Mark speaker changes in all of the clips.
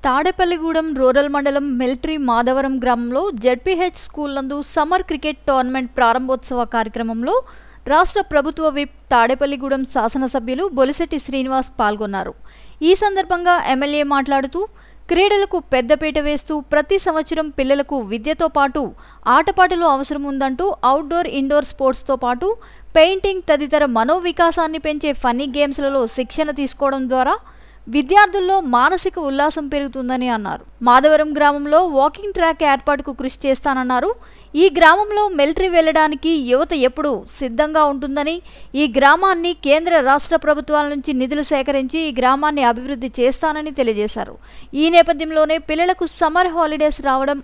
Speaker 1: Tadepalligudem rural మండలం military Madhavaram గ్రామంలో ZPH school నందు సమ్మర్ క్రికెట్ టోర్నమెంట్ ప్రారంభోత్సవ కార్యక్రమంలో రాష్ట్ర ప్రభుత్వ విప్ తాడేపల్లిగూడెం శాసనసభ్యులు బొలిశెట్టి శ్రీనివాస్ పాల్గొన్నారు. ఈ సందర్భంగా ఎమ్మెల్యే మాట్లాడుతూ క్రీడలకు పెద్దపీట వేస్తూ ప్రతి సంవత్సరం పిల్లలకు విద్యతో పాటు ఆటపాటలు అవసరం ఉందంటూ అవుట్డోర్ ఇండోర్ స్పోర్ట్స్తో పాటు పెయింటింగ్ తదితర మనోవికాసాన్ని పెంచే ఫన్నీ గేమ్స్లలో శిక్షణ తీసుకోవడం ద్వారా విద్యార్థుల్లో మానసిక ఉల్లాసం పెరుగుతుందని అన్నారు. మాధవరం గ్రామంలో వాకింగ్ ట్రాక్ ఏర్పాటుకు కృషి చేస్తానన్నారు. ఈ గ్రామంలో మిలిటరీ వెళ్లడానికి యువత ఎప్పుడూ సిద్ధంగా ఉంటుందని, ఈ గ్రామాన్ని కేంద్ర రాష్ట్ర ప్రభుత్వాల నుంచి నిధులు సేకరించి ఈ గ్రామాన్ని అభివృద్ధి చేస్తానని తెలియజేశారు. ఈ నేపథ్యంలోనే పిల్లలకు సమ్మర్ హాలిడేస్ రావడం,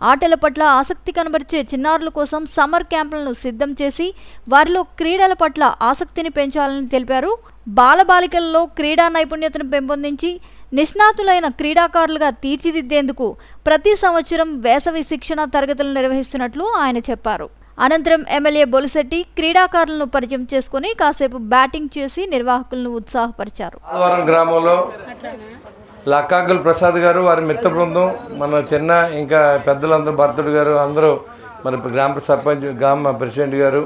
Speaker 1: ఆటల పట్ల ఆసక్తి కనబరిచే చిన్నారుల కోసం సమ్మర్ క్యాంపులను సిద్ధం చేసి వారిలో క్రీడల పట్ల ఆసక్తిని పెంచాలని తెలిపారు. బాలబాలికలలో క్రీడా నైపుణ్యతను పెంపొందించి నిష్ణాతులైన క్రీడాకారులుగా తీర్చిదిద్దేందుకు ప్రతి సంవత్సరం వేసవి శిక్షణ తరగతులు నిర్వహిస్తున్నట్లు ఆయన చెప్పారు. అనంతరం ఎమ్మెల్యే బొలిశెట్టి క్రీడాకారులను పరిచయం చేసుకుని కాసేపు బ్యాటింగ్ చేసి నిర్వాహకులను ఉత్సాహపరిచారు.
Speaker 2: లక్కాకుల ప్రసాద్ గారు, వారి మిత్ర బృందం, మన చిన్న ఇంకా పెద్దలందరూ, భరతుడు గారు అందరూ, మరి గ్రామ సర్పంచ్, గ్రామ ప్రెసిడెంట్ గారు,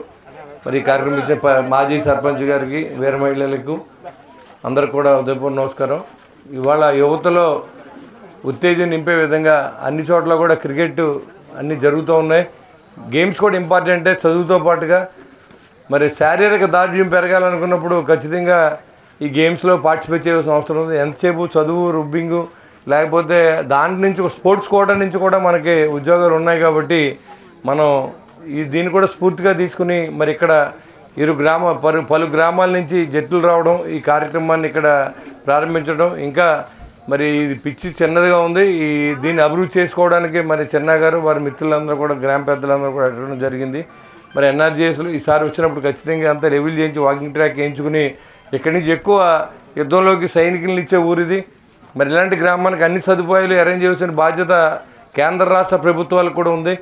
Speaker 2: మరి ఈ కార్యక్రమం ఇచ్చిన మాజీ సర్పంచ్ గారికి, వీర మహిళలకు అందరూ కూడా ఉదయపూర్వ నమస్కారం. ఇవాళ యువతలో ఉత్తేజం నింపే విధంగా అన్ని చోట్ల కూడా క్రికెట్ అన్నీ జరుగుతూ ఉన్నాయి. గేమ్స్ కూడా ఇంపార్టెంటే, చదువుతో పాటుగా మరి శారీరక దార్ఢ్యం పెరగాలనుకున్నప్పుడు ఖచ్చితంగా ఈ గేమ్స్లో పార్టిసిపేట్ చేయాల్సిన అవసరం ఉంది. ఎంతసేపు చదువు రుబ్బింగు లేకపోతే దాంట్ నుంచి స్పోర్ట్స్ కోటా నుంచి కూడా మనకి ఉద్యోగాలు ఉన్నాయి కాబట్టి మనం దీన్ని కూడా స్ఫూర్తిగా తీసుకుని మరి ఇక్కడ పలు గ్రామాల నుంచి జట్లు రావడం, ఈ కార్యక్రమాన్ని ఇక్కడ ప్రారంభించడం, ఇంకా మరి ఇది పిచ్చి చిన్నదిగా ఉంది, దీన్ని అభివృద్ధి చేసుకోవడానికి మరి చెన్నా గారు వారి మిత్రులందరూ కూడా గ్రామ పెద్దలందరూ కూడా అడగడం జరిగింది. మరి ఎన్ఆర్జీఎస్లు ఈసారి వచ్చినప్పుడు ఖచ్చితంగా అంతా లెవెల్ చేయించి వాకింగ్ ట్రాక్ వేయించుకుని ఇక్కడి నుంచి ఎక్కువ యుద్ధంలోకి సైనికులను ఇచ్చే ఊరిది. మరి ఇలాంటి గ్రామానికి అన్ని సదుపాయాలు అరేంజ్ చేయాల్సిన బాధ్యత కేంద్ర రాష్ట్ర ప్రభుత్వాలకు కూడా ఉంది.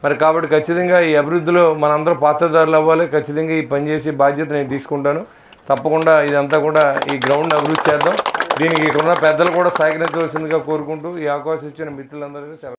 Speaker 2: మరి కాబట్టి ఖచ్చితంగా ఈ అభివృద్ధిలో మనందరం పాత్రదారులు అవ్వాలి. ఖచ్చితంగా ఈ పనిచేసే బాధ్యత నేను తీసుకుంటాను. తప్పకుండా ఇదంతా కూడా ఈ గ్రౌండ్ అభివృద్ధి చేద్దాం. దీనికి ఇక్కడ ఉన్న పెద్దలు కూడా సహకరించవలసిందిగా కోరుకుంటూ ఈ అవకాశం ఇచ్చిన మిత్రులందరికీ